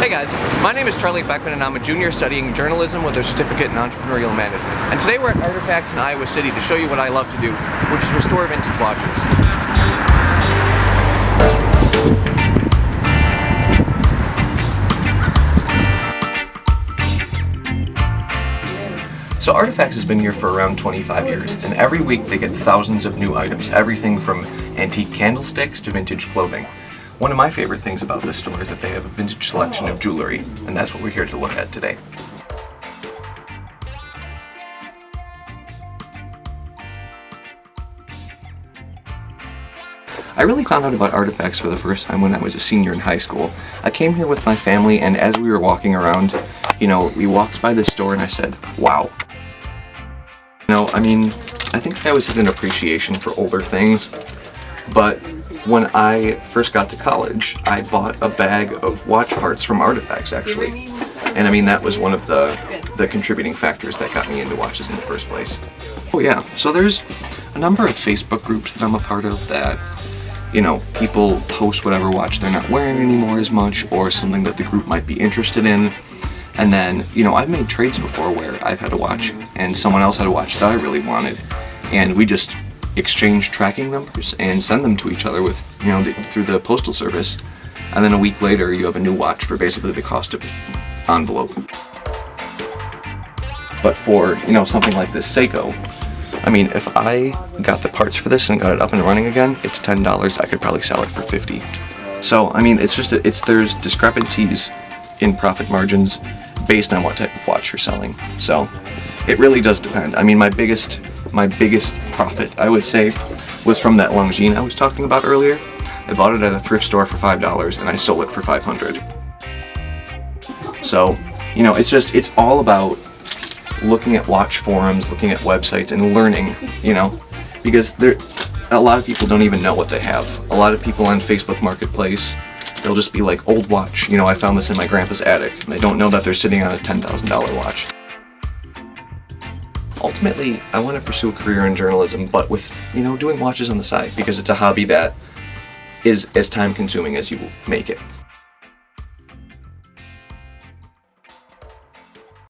Hey guys, my name is Charlie Peckman and I'm a junior studying journalism with a certificate in entrepreneurial management. And today we're at Artifacts in Iowa City to show you what I love to do, which is restore vintage watches. So Artifacts has been here for around 25 years, and every week they get thousands of new items, everything from antique candlesticks to vintage clothing. One of my favorite things about this store is that they have a vintage selection of jewelry, and that's what we're here to look at today. I really found out about Artifacts for the first time when I was a senior in high school. I came here with my family, and as we were walking around, we walked by this store and I said, wow. I think I always had an appreciation for older things, but when I first got to college, I bought a bag of watch parts from Artifacts, actually. And that was one of the contributing factors that got me into watches in the first place. Oh yeah, so there's a number of Facebook groups that I'm a part of that, people post whatever watch they're not wearing anymore as much, or something that the group might be interested in. And then, I've made trades before where I've had a watch and someone else had a watch that I really wanted, and we just exchange tracking numbers and send them to each other with, through the postal service, and then a week later you have a new watch for basically the cost of envelope. But for, something like this Seiko, if I got the parts for this and got it up and running again, it's $10. I could probably sell it for $50. So, there's discrepancies in profit margins based on what type of watch you're selling. So, it really does depend. My biggest profit, I would say, was from that Longines I was talking about earlier. I bought it at a thrift store for $5 and I sold it for $500. So, it's all about looking at watch forums, looking at websites, and learning, because a lot of people don't even know what they have. A lot of people on Facebook Marketplace, they'll just be like, old watch, I found this in my grandpa's attic, and they don't know that they're sitting on a $10,000 watch. Ultimately, I want to pursue a career in journalism, but with, doing watches on the side, because it's a hobby that is as time consuming as you make it.